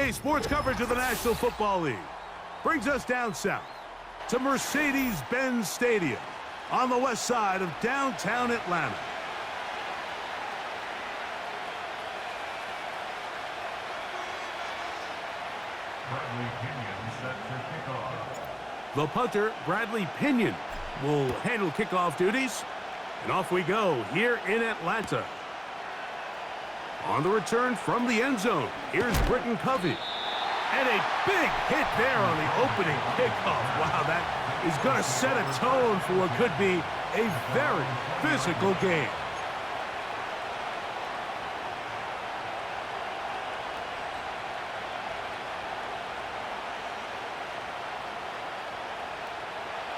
NBA sports coverage of the National Football League brings us down south to Mercedes-Benz Stadium on the west side of downtown Atlanta. The punter, Bradley Pinion, will handle kickoff duties. And off we go here in Atlanta. On the return from the end zone, here's Britton Covey. And a big hit there on the opening kickoff. Wow, that is going to set a tone for what could be a very physical game.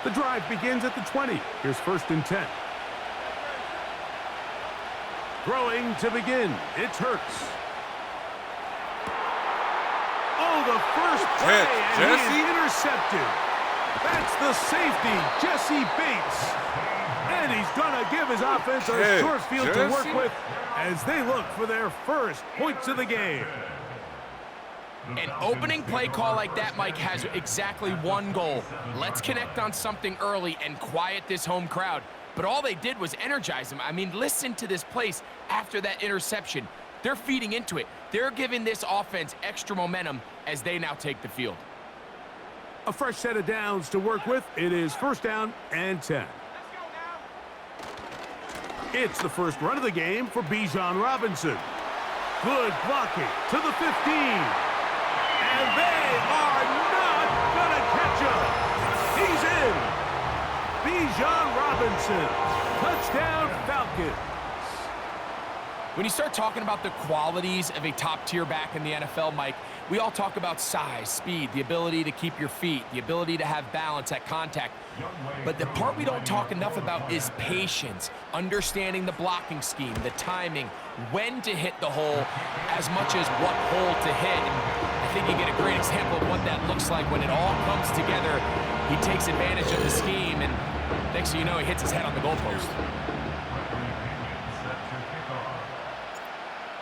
The drive begins at the 20. Here's 1st and 10. Throwing to begin. It's Hurts. Oh, the first play, and he is intercepted. That's the safety, Jesse Bates. And he's going to give his offense a short field to work with as they look for their first points of the game. An opening play call like that, Mike, has exactly one goal. Let's connect on something early and quiet this home crowd. But all they did was energize them. I mean, listen to this place after that interception. They're feeding into it. They're giving this offense extra momentum as they now take the field. A fresh set of downs to work with. It is 1st down and 10. It's the first run of the game for Bijan Robinson. Good blocking to the 15. And they are not going to catch him. He's in. Bijan Robinson. Touchdown Falcons. When you start talking about the qualities of a top-tier back in the NFL, Mike, we all talk about size, speed, the ability to keep your feet, the ability to have balance at contact. But the part we don't talk enough about is patience, understanding the blocking scheme, the timing, when to hit the hole, as much as what hole to hit. And I think you get a great example of what that looks like when it all comes together. He takes advantage of the scheme, and next thing you know, he hits his head on the goalpost.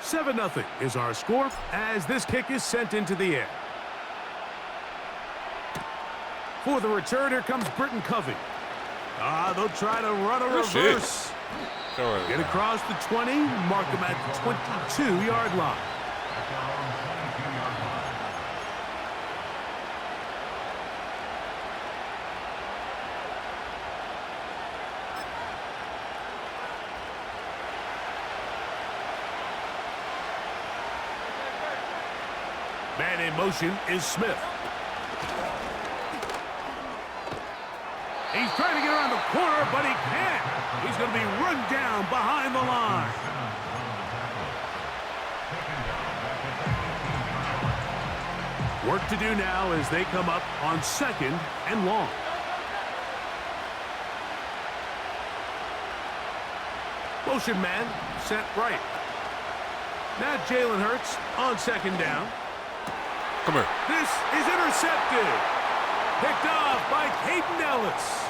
7-0 is our score as this kick is sent into the air. For the return, here comes Britton Covey. They'll try to run a reverse. Get across the 20, mark him at the 22-yard line. Man in motion is Smith. He's trying to get around the corner, but he can't. He's going to be run down behind the line. Work to do now as they come up on 2nd and long. Motion man sent right. Now Jalen Hurts on 2nd down. Come here. This is intercepted. Picked off by Caden Ellis.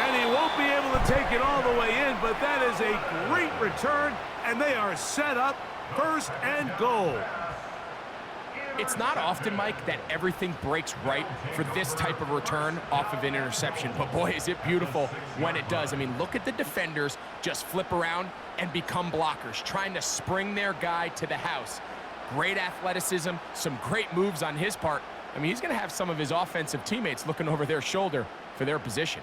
And he won't be able to take it all the way in, but that is a great return, and they are set up 1st and goal. It's not often, Mike, that everything breaks right for this type of return off of an interception, but boy, is it beautiful when it does. I mean, look at the defenders just flip around and become blockers, trying to spring their guy to the house. Great athleticism, some great moves on his part. I mean, he's going to have some of his offensive teammates looking over their shoulder for their position.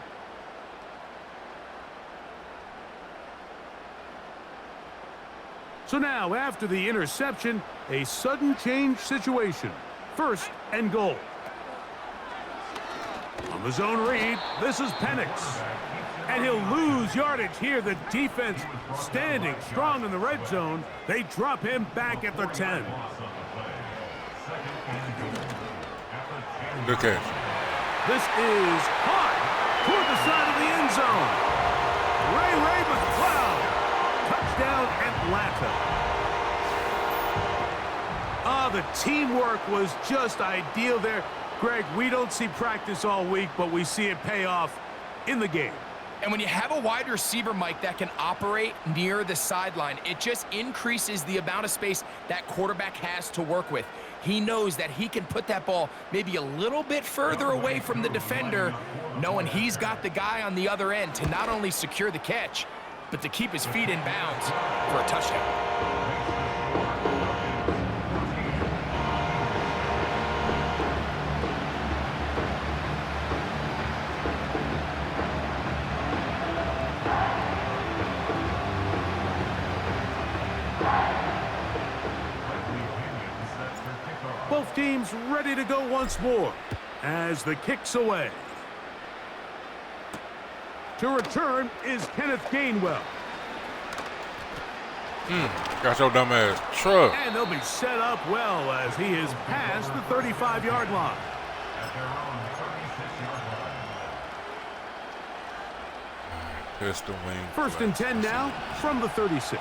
So now, after the interception, a sudden change situation. 1st and goal. On the zone read, this is Penix. And he'll lose yardage here. The defense standing strong in the red zone. They drop him back at the 10. Good catch. This is hot toward the side of the end zone. Ray McCloud. Touchdown Atlanta. The teamwork was just ideal there. Greg, we don't see practice all week, but we see it pay off in the game. And when you have a wide receiver, Mike, that can operate near the sideline, it just increases the amount of space that quarterback has to work with. He knows that he can put that ball maybe a little bit further away from the defender, knowing he's got the guy on the other end to not only secure the catch, but to keep his feet in bounds for a touchdown. Both teams ready to go once more as the kick's away. To return is Kenneth Gainwell. Got your dumb ass truck. And they'll be set up well as he is past the 35-yard line. Pistol wing. First and 10 now from the 36.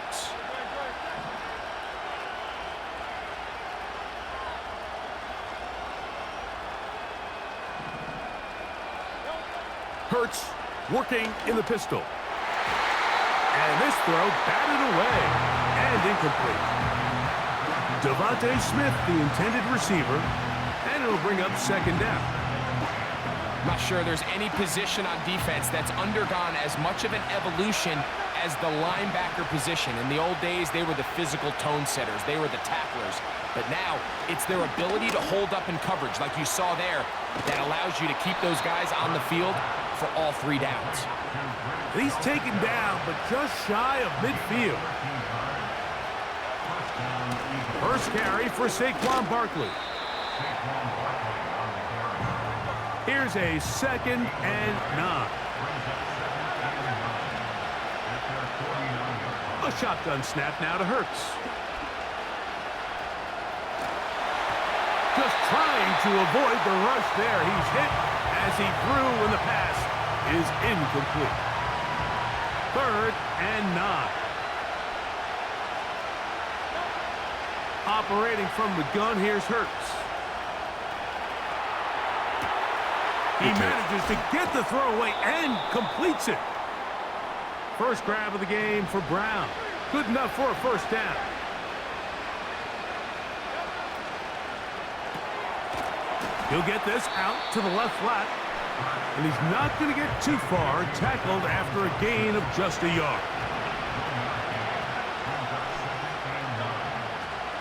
Hurts working in the pistol. And this throw batted away and incomplete. Devontae Smith, the intended receiver, and it'll bring up second down. I'm not sure there's any position on defense that's undergone as much of an evolution as the linebacker position. In the old days, they were the physical tone setters. They were the tacklers. But now, it's their ability to hold up in coverage, like you saw there, that allows you to keep those guys on the field for all 3 downs. He's taken down, but just shy of midfield. First carry for Saquon Barkley. Here's a 2nd and 9. A shotgun snap now to Hurts. Just trying to avoid the rush there. He's hit as he threw when the pass is incomplete. 3rd and 9. Operating from the gun, here's Hurts. He manages to get the throw away and completes it. First grab of the game for Brown. Good enough for a first down. He'll get this out to the left flat. And he's not going to get too far, tackled after a gain of just a yard.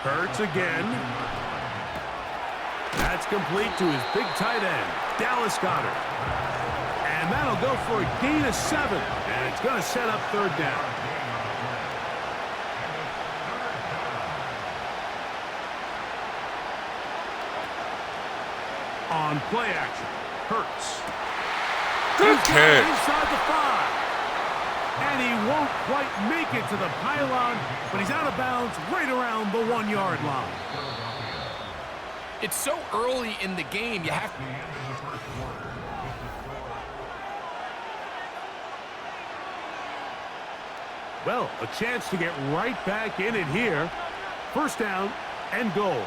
Hurts again. That's complete to his big tight end, Dallas Goedert. And that'll go for a gain of 7. And it's going to set up 3rd down. On play action, Hurts. Good catch. Inside the 5. And he won't quite make it to the pylon, but he's out of bounds right around the 1-yard line. It's so early in the game, you have to... Well, a chance to get right back in it here. First down and goal.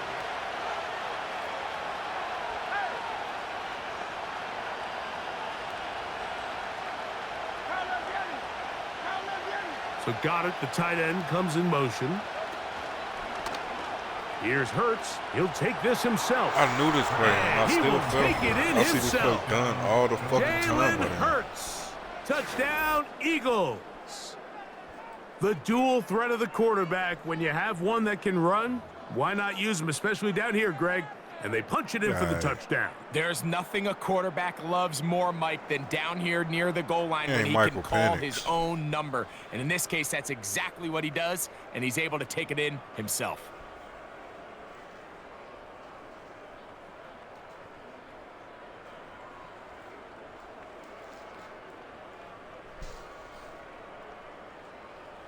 So Goedert, the tight end, comes in motion. Here's Hurts. He'll take this himself. I knew this play, and I still felt take it in I see this play himself. done all the fucking time. Jalen Hurts. Touchdown, Eagles. The dual threat of the quarterback. When you have one that can run, why not use him, especially down here, Greg? And they punch it in for the touchdown. There's nothing a quarterback loves more, Mike, than down here near the goal line when he can call his own number. And in this case, that's exactly what he does, and he's able to take it in himself.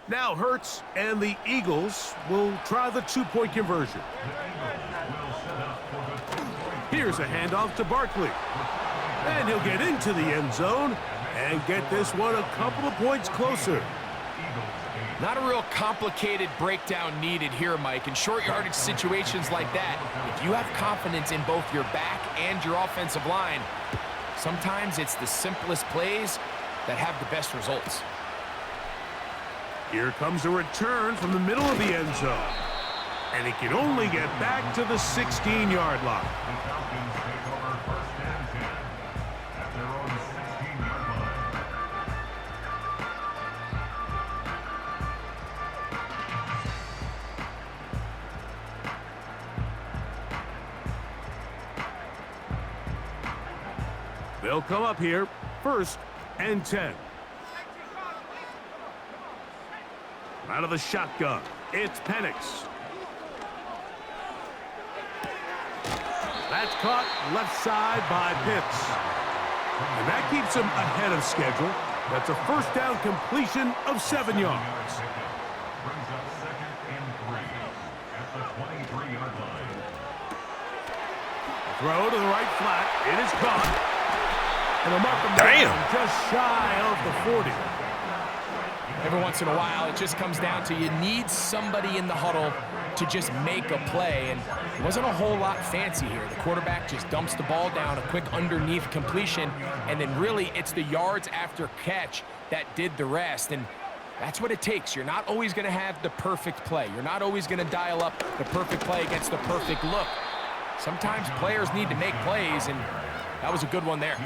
Now Hurts and the Eagles will try the 2-point conversion. Here's a handoff to Barkley. And he'll get into the end zone and get this one a couple of points closer. Not a real complicated breakdown needed here, Mike. In short yardage situations like that, if you have confidence in both your back and your offensive line, sometimes it's the simplest plays that have the best results. Here comes a return from the middle of the end zone. And he can only get back to the 16-yard line. They'll come up here, 1st and 10. Out of the shotgun, it's Penix. That's caught left side by Pitts. And that keeps him ahead of schedule. That's a first down completion of 7 yards. Brings up 2nd and 3 at the 23-yard line. Throw to the right flat. It is caught. And a mark just shy of the 40. Every once in a while, it just comes down to you need somebody in the huddle to just make a play, and it wasn't a whole lot fancy here. The quarterback just dumps the ball down, a quick underneath completion, and then really it's the yards after catch that did the rest, and that's what it takes. You're not always going to have the perfect play. You're not always going to dial up the perfect play against the perfect look. Sometimes players need to make plays, and that was a good one there.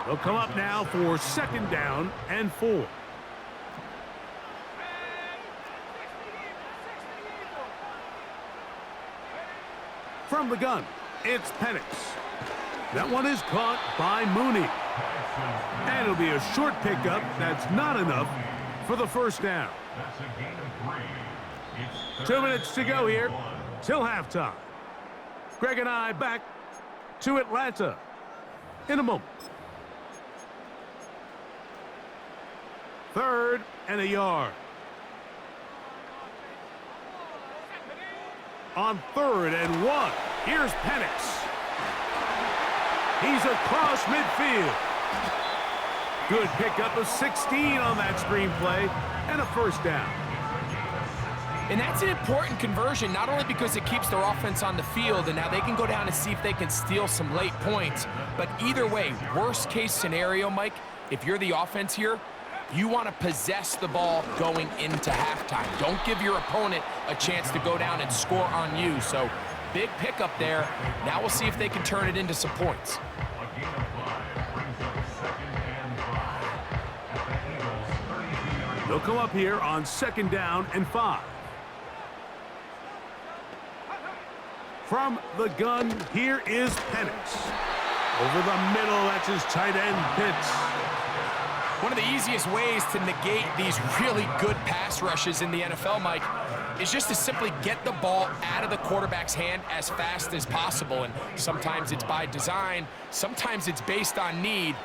They'll come up now for 2nd down and 4. From the gun, it's Penix. That one is caught by Mooney. And it'll be a short pickup. That's not enough for the 1st down. 2 minutes to go here till halftime. Greg and I back to Atlanta in a moment. 3rd and a yard. On 3rd and 1, here's Penix. He's across midfield. Good pickup of 16 on that screenplay and a 1st down. And that's an important conversion, not only because it keeps their offense on the field, and now they can go down and see if they can steal some late points. But either way, worst case scenario, Mike, if you're the offense here, you want to possess the ball going into halftime. Don't give your opponent a chance to go down and score on you. So big pickup there. Now we'll see if they can turn it into some points. They'll come up here on 2nd down and 5. From the gun, here is Penix. Over the middle, that's his tight end, Pitts. One of the easiest ways to negate these really good pass rushes in the NFL, Mike, is just to simply get the ball out of the quarterback's hand as fast as possible. And sometimes it's by design, sometimes it's based on need.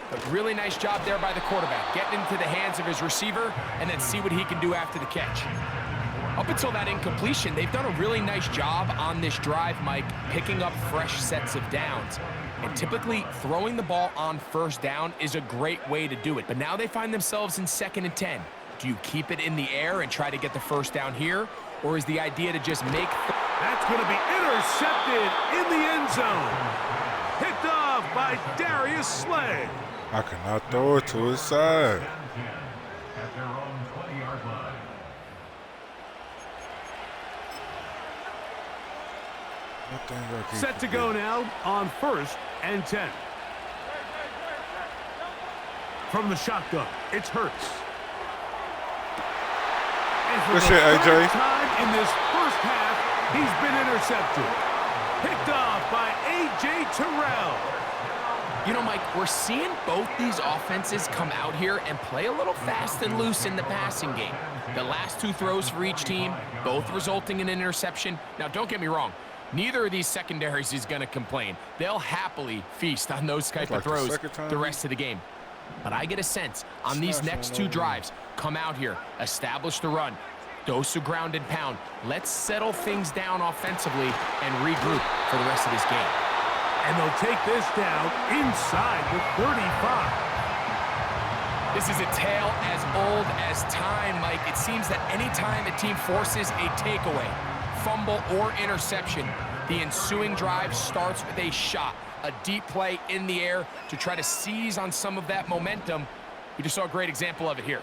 But really nice job there by the quarterback, getting into the hands of his receiver and then see what he can do after the catch. Up until that incompletion, they've done a really nice job on this drive, Mike, picking up fresh sets of downs. And typically, throwing the ball on 1st down is a great way to do it. But now they find themselves in 2nd and 10. Do you keep it in the air and try to get the 1st down here? Or is the idea to just make... That's going to be intercepted in the end zone. Picked off by Darius Slay. I cannot throw it to his side. At their own 20-yard line. Set to go now on 1st and 10. From the shotgun, it's Hurts. And for Good the shit, AJ. 3rd time in this 1st half, he's been intercepted. Picked off by A.J. Terrell. You know, Mike, we're seeing both these offenses come out here and play a little fast and loose in the passing game. The last 2 throws for each team, both resulting in an interception. Now, don't get me wrong. Neither of these secondaries is going to complain. They'll happily feast on those type of throws the rest of the game. But I get a sense on these next 2 drives, come out here, establish the run, dose of ground and pound. Let's settle things down offensively and regroup for the rest of this game. And they'll take this down inside the 35. This is a tale as old as time, Mike. It seems that anytime a team forces a takeaway, fumble, or interception, the ensuing drive starts with a shot, a deep play in the air to try to seize on some of that momentum. We just saw a great example of it here.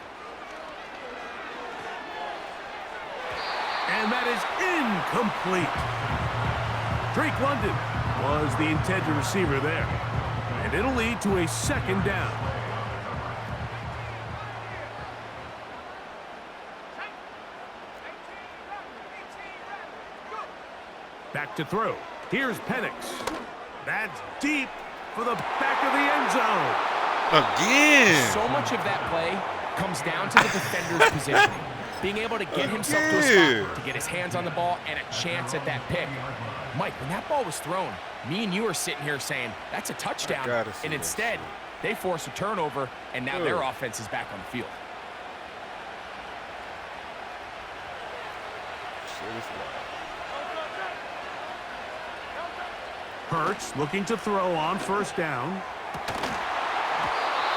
And that is incomplete. Drake London was the intended receiver there. And it'll lead to a second down. Back to throw. Here's Penix. That's deep for the back of the end zone. Again. So much of that play comes down to the defender's positioning. Being able to get himself to a spot, to get his hands on the ball, and a chance at that pick. Mike, when that ball was thrown, me and you are sitting here saying, that's a touchdown. And instead, they force a turnover, and now their offense is back on the field. Hurts looking to throw on first down.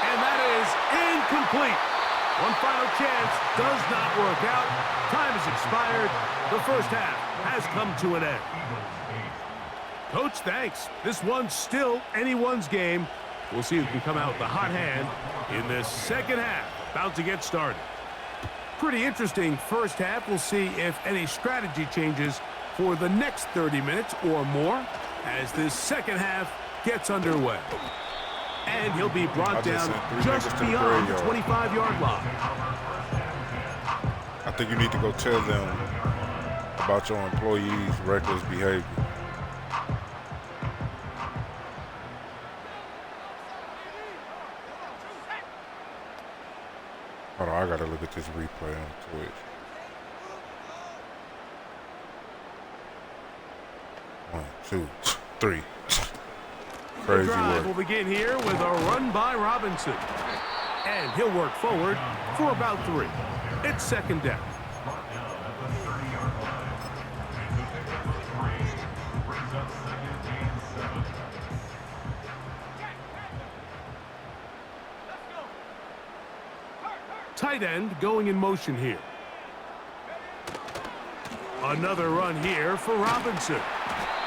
And that is incomplete. One final chance does not work out. Time has expired. The first half has come to an end. Coach, thanks. This one's still anyone's game. We'll see who can come out with the hot hand in this second half. About to get started. Pretty interesting first half. We'll see if any strategy changes for the next 30 minutes or more as this second half gets underway. And he'll be brought down just beyond the 25-yard line. I think you need to go tell them about your employees' reckless behavior. Hold on, I gotta look at this replay on Twitch. One, two, three. Crazy The drive work. will begin here with a run by Robinson. And he'll work forward for about 3. It's second down. Tight end going in motion here. Another run here for Robinson.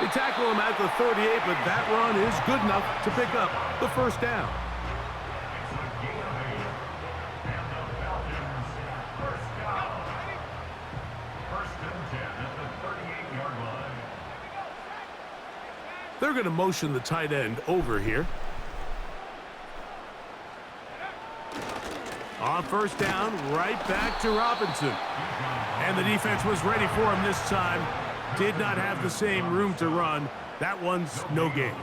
They tackle him at the 38, but that run is good enough to pick up the first down. They're going to motion the tight end over here. On first down, right back to Robinson. And the defense was ready for him this time. Did not have the same room to run. That one's no gain.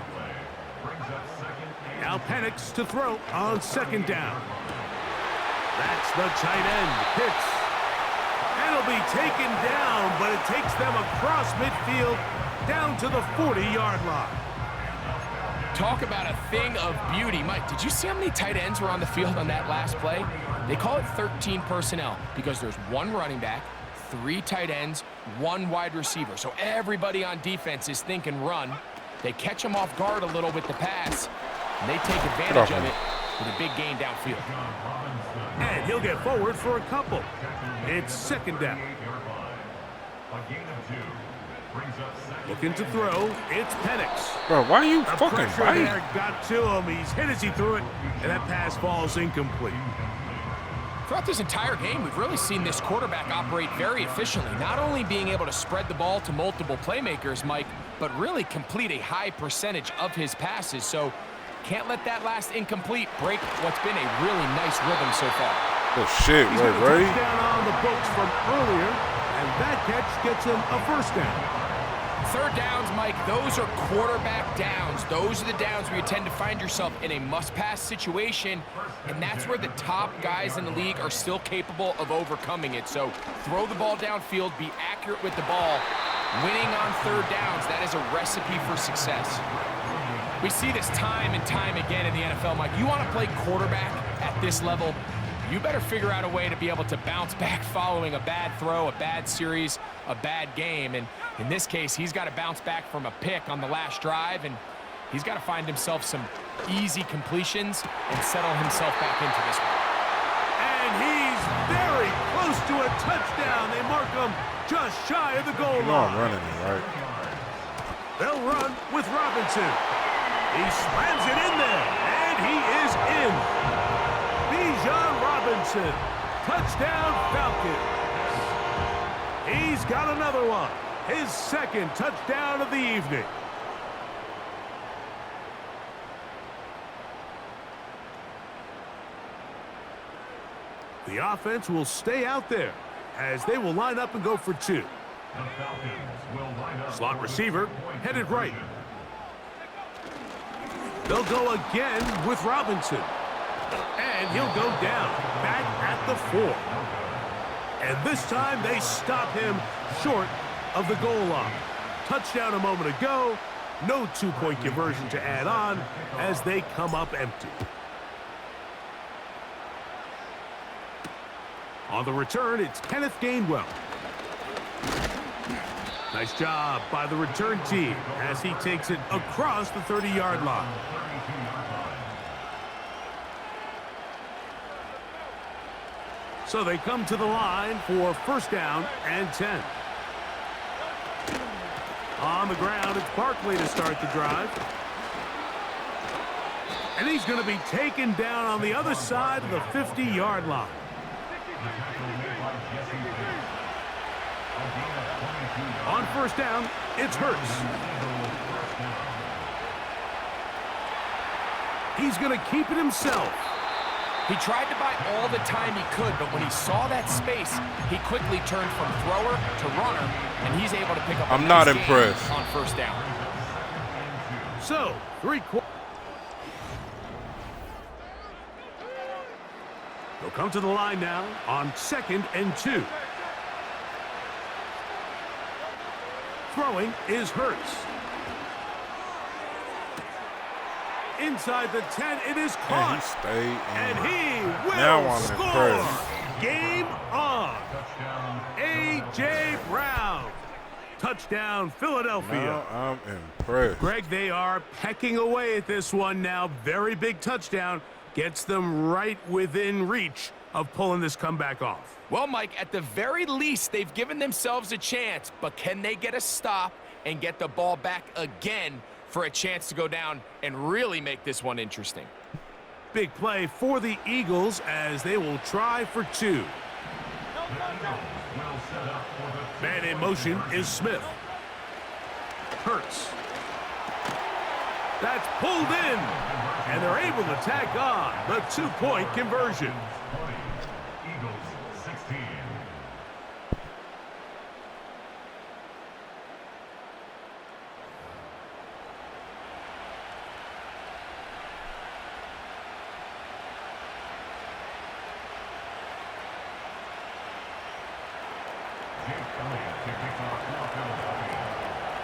Now Penix to throw on second down. That's the tight end. Hits. And it'll be taken down, but it takes them across midfield down to the 40-yard line. Talk about a thing of beauty. Mike, did you see how many tight ends were on the field on that last play? They call it 13 personnel because there's 1 running back, 3 tight ends, 1 wide receiver. So everybody on defense is thinking run. They catch them off guard a little with the pass, and they take advantage of it with a big gain downfield. And he'll get forward for a couple. It's second down. Looking to throw, it's Penix. Bro, why are you The fucking pressure biting? there got to him. He's hit as he threw it, and that pass falls incomplete. Throughout this entire game, we've really seen this quarterback operate very efficiently, not only being able to spread the ball to multiple playmakers, Mike, but really complete a high percentage of his passes. So can't let that last incomplete break what's been a really nice rhythm so far. Oh shit, He's got a right? touchdown on the books from earlier, and that catch gets him a first down. Third downs, Mike, those are quarterback downs. Those are the downs where you tend to find yourself in a must-pass situation, and that's where the top guys in the league are still capable of overcoming it. So throw the ball downfield, be accurate with the ball. Winning on third downs, that is a recipe for success. We see this time and time again in the NFL, Mike. You want to play quarterback at this level, you better figure out a way to be able to bounce back following a bad throw, a bad series, a bad game. And in this case, he's got to bounce back from a pick on the last drive, and he's got to find himself some easy completions and settle himself back into this one. And he's very close to a touchdown. They mark him just shy of the goal You know I'm line. running it, right? They'll run with Robinson. He slams it in there, and he is in. Bijan Robinson, touchdown Falcons. He's got another one, his second touchdown of the evening. The offense will stay out there as they will line up and go for two. Slot receiver headed right. They'll go again with Robinson. And he'll go down, back at the 4. And this time they stop him short of the goal line. Touchdown a moment ago. No two-point conversion to add on as they come up empty. On the return, it's Kenneth Gainwell. Nice job by the return team as he takes it across the 30-yard line. So they come to the line for first down and 10. On the ground, it's Barkley to start the drive. And he's going to be taken down on the other side of the 50-yard line. On first down, it's Hurts. He's going to keep it himself. He tried to buy all the time he could, but when he saw that space, he quickly turned from thrower to runner, and he's able to pick up I'm not impressed. On first down. So, 3 quarters. They'll come to the line now on 2nd and 2. Throwing is Hurts. Inside the 10, it is caught. And he will now I'm score. impressed. Game on. A.J. Brown. Touchdown, Philadelphia. Now I'm impressed. Greg, they are pecking away at this one now. Very big touchdown. Gets them right within reach of pulling this comeback off. Well, Mike, at the very least, they've given themselves a chance, but can they get a stop and get the ball back again for a chance to go down and really make this one interesting? Big play for the Eagles as they will try for 2. Man in motion is Smith. Hurts. That's pulled in, and they're able to tack on the 2-point conversion. Eagles 16.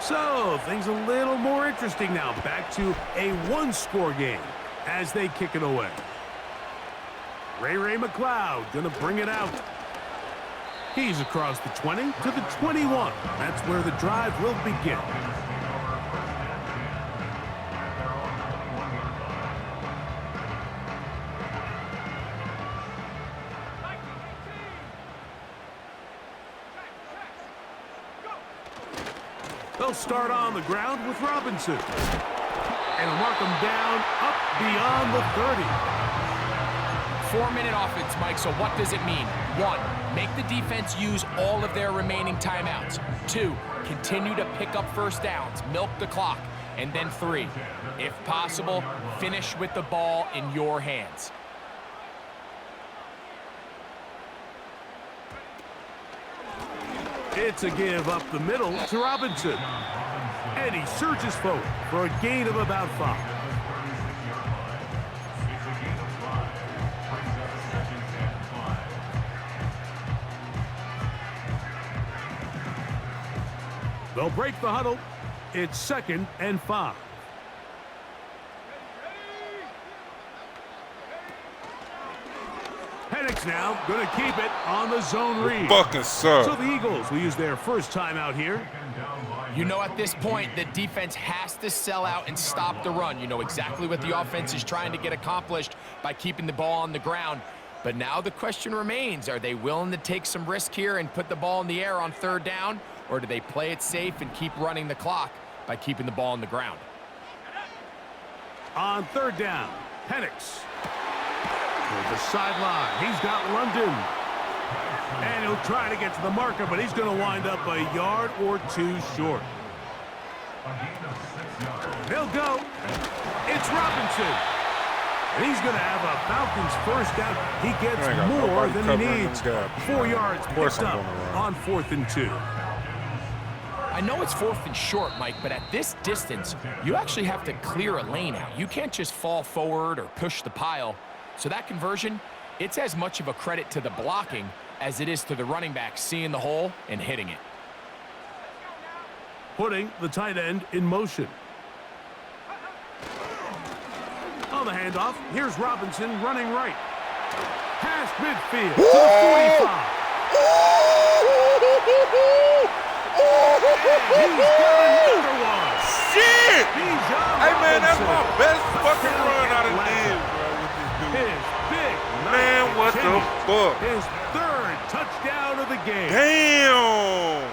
So, things a little more interesting now. Back to a 1-score game as they kick it away. Ray McLeod going to bring it out. He's across the 20 to the 21. That's where the drive will begin. They'll start on the ground with Robinson. And mark him down up beyond the 30. 4-minute offense, Mike, so what does it mean? 1, make the defense use all of their remaining timeouts. 2, continue to pick up first downs, milk the clock. And then 3, if possible, finish with the ball in your hands. It's a give up the middle to Robinson. And he surges forward for a gain of about 5. They'll break the huddle. It's 2nd and 5. Penix now going to keep it on the zone read. Fucking suck. So the Eagles will use their first timeout here. You know, at this point, the defense has to sell out and stop the run. You know exactly what the offense is trying to get accomplished by keeping the ball on the ground. But now the question remains, are they willing to take some risk here and put the ball in the air on 3rd down? Or do they play it safe and keep running the clock by keeping the ball on the ground? on third down. Penix. To the sideline. He's got London. And he'll try to get to the marker, but he's going to wind up a yard or two short. They'll go. It's Robinson. And he's going to have a Falcons first down. He gets more than he needs. 4 yards picked up on 4th and 2. I know it's 4th and short, Mike, but at this distance, you actually have to clear a lane out. You can't just fall forward or push the pile. So that conversion, it's as much of a credit to the blocking as it is to the running back seeing the hole and hitting it. Putting the tight end in motion. On the handoff, here's Robinson running right. Past midfield to the 45. And he's got another one. Shit! Hey, man, that's my Robinson. best fucking run I done did, bro, with this dude. His big Man, what the fuck? His 3rd touchdown of the game. Damn!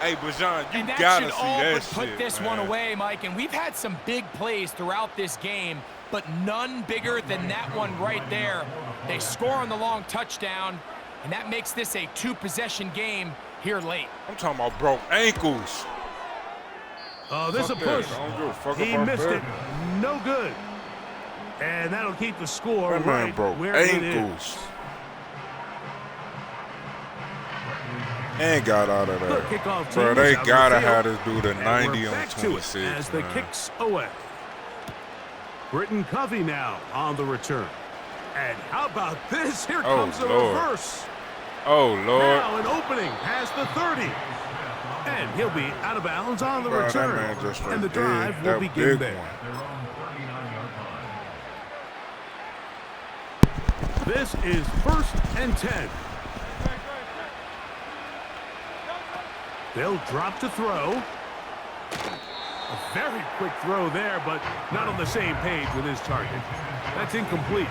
Hey, Bajan, you And that gotta should see all that but shit, put this man. one away, Mike. And we've had some big plays throughout this game, but none bigger than that one right there. They score on the long touchdown, and that makes this a 2-possession game here late. I'm talking about broke ankles. Oh, this is a Fuck that. push. I don't give a fuck He about missed that. it. No good. And that'll keep the score That man right broke where it is. ankles. And got out of The there. kickoff Bro, team they is out gotta of the field. have this dude at And 90 we're on back to it 26, as the man. kicks away. Britton Covey now on the return. And how about this? Here Oh, comes the Lord. reverse. Oh, Lord. Now an opening past the 30. And he'll be out of bounds on the Bro, return. that man just And the did drive will that begin big there. one. This is 1st and 10. They'll drop to throw. A very quick throw there, but not on the same page with his target. That's incomplete.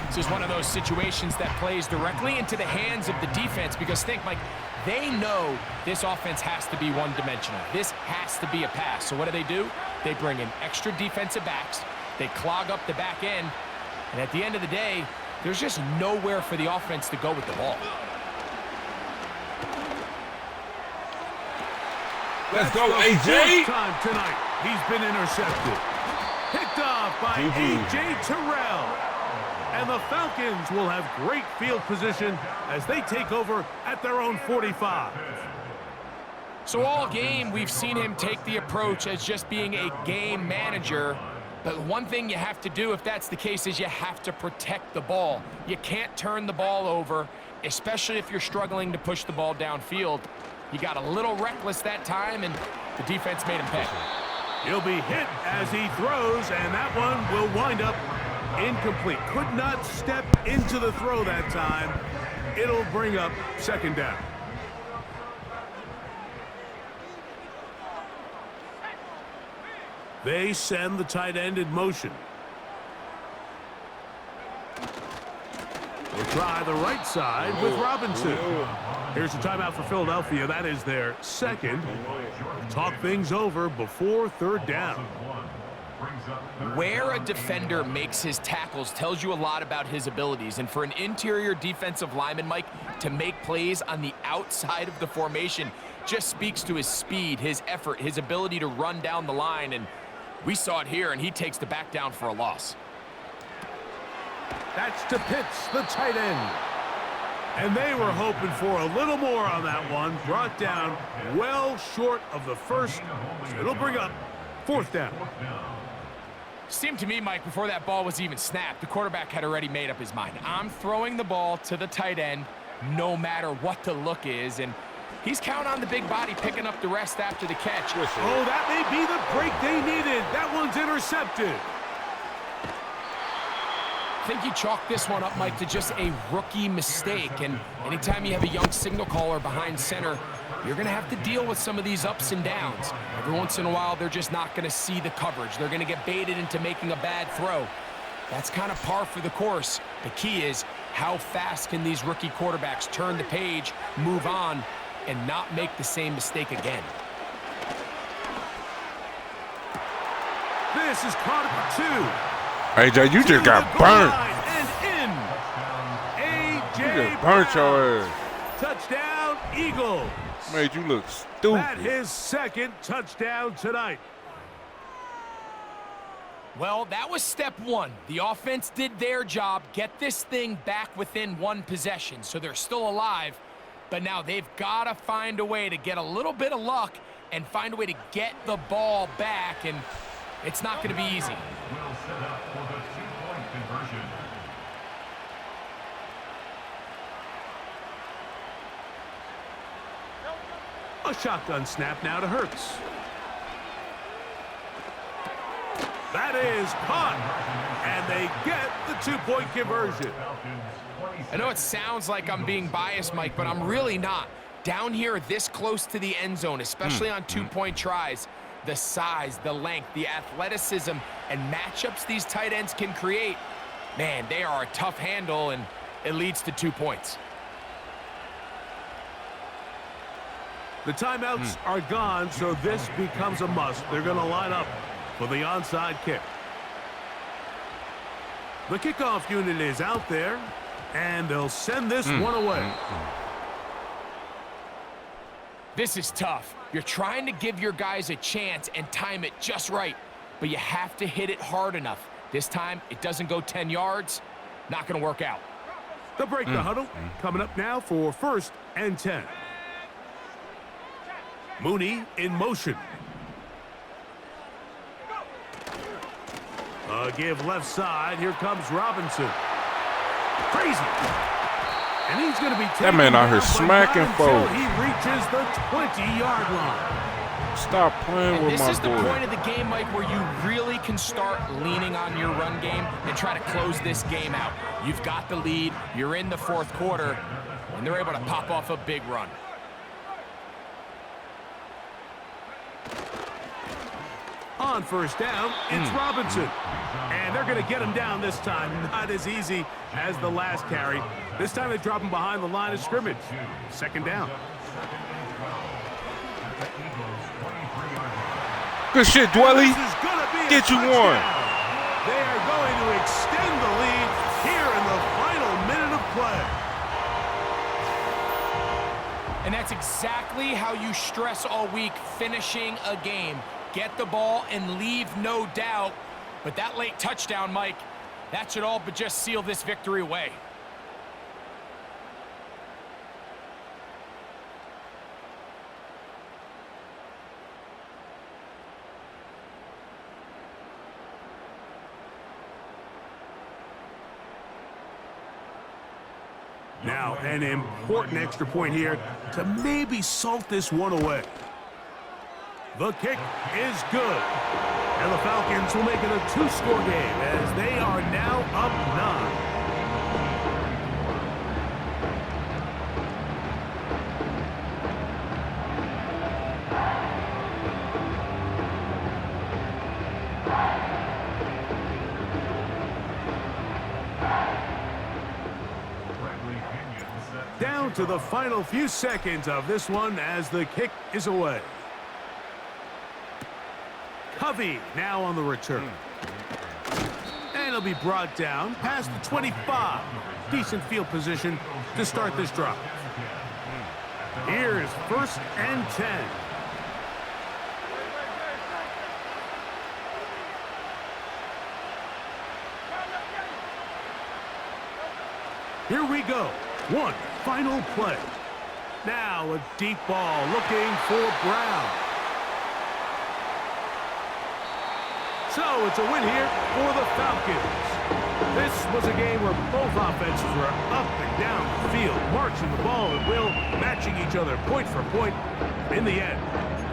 This is one of those situations that plays directly into the hands of the defense because think, Mike, they know this offense has to be one-dimensional. This has to be a pass. So what do? They bring in extra defensive backs. They clog up the back end. And at the end of the day, there's just nowhere for the offense to go with the ball. Let's go, Fourth AJ. time tonight, he's been intercepted. Picked off by A.J. Terrell. And the Falcons will have great field position as they take over at their own 45. So all game, we've seen him take the approach as just being a game manager. But one thing you have to do if that's the case is you have to protect the ball. You can't turn the ball over, especially if you're struggling to push the ball downfield. He got a little reckless that time, and the defense made him pay. He'll be hit as he throws, and that one will wind up incomplete. Could not step into the throw that time. It'll bring up 2nd down. They send the tight end in motion. They'll try the right side with Robinson. Here's a timeout for Philadelphia. That is their 2nd. Talk things over before 3rd down. Where a defender makes his tackles tells you a lot about his abilities. And for an interior defensive lineman, Mike, to make plays on the outside of the formation just speaks to his speed, his effort, his ability to run down the line. And we saw it here, and he takes the back down for a loss. That's to Pitts, the tight end. And they were hoping for a little more on that one. Brought down well short of the first. So it'll bring up 4th down. Seemed to me, Mike, before that ball was even snapped, the quarterback had already made up his mind. I'm throwing the ball to the tight end no matter what the look is. And he's counting on the big body picking up the rest after the catch. Oh, that may be the break they needed. That one's intercepted. I think you chalk this one up, Mike, to just a rookie mistake. And anytime you have a young signal caller behind center, you're going to have to deal with some of these ups and downs. Every once in a while, they're just not going to see the coverage. They're going to get baited into making a bad throw. That's kind of par for the course. The key is how fast can these rookie quarterbacks turn the page, move on, and not make the same mistake again. This is Carter 2. AJ, you To just got the goal burnt. line and in. You A.J. just burnt Brown. your ass. Touchdown, Eagles. Made you look stupid. That his second touchdown tonight. Well, that was step one. The offense did their job, get this thing back within one possession, so they're still alive. But now they've got to find a way to get a little bit of luck and find a way to get the ball back, and it's not going to be easy. Will set up for the two-point conversion. A shotgun snap now to Hurts. That is caught, and they get the two-point conversion. I know it sounds like I'm being biased, Mike, but I'm really not. Down here this close to the end zone, especially on two-point tries, the size, the length, the athleticism, and matchups these tight ends can create, man, they are a tough handle, and it leads to 2 points. The timeouts are gone, so this becomes a must. They're going to line up for the onside kick. The kickoff unit is out there, and they'll send this one away. This is tough. You're trying to give your guys a chance and time it just right, but you have to hit it hard enough. This time, it doesn't go 10 yards. Not going to work out. They'll break the huddle. Coming up now for 1st and 10. Mooney in motion. Give left side. Here comes Robinson. Crazy. And he's going to be taken That man out here down, but smacking not until folks. he reaches the 20-yard line. Stop playing And with this my is the boy. point of the game, Mike, where you really can start leaning on your run game and try to close this game out. You've got the lead. You're in the 4th quarter, and they're able to pop off a big run. On 1st down, it's Robinson. And they're going to get him down this time. Not as easy as the last carry. This time they drop him behind the line of scrimmage. 2nd down. Good shit, Dwelly. This is gonna be a Get you touchdown. one. They are going to extend the lead here in the final minute of play. And that's exactly how you stress all week, finishing a game. Get the ball and leave no doubt. But that late touchdown, Mike, that should all but just seal this victory away. Now, an important extra point here to maybe salt this one away. The kick is good. And the Falcons will make it a 2-score game as they are now up 9. Down to the final few seconds of this one as the kick is away. Covey now on the return. And he'll be brought down past the 25. Decent field position to start this drive. Here's 1st and 10. Here we go. One final play. Now a deep ball looking for Brown. So it's a win here for the Falcons. This was a game where both offenses were up and down the field, marching the ball at will, matching each other point for point. In the end,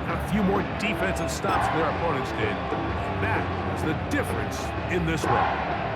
a few more defensive stops than their opponents did. That was the difference in this one.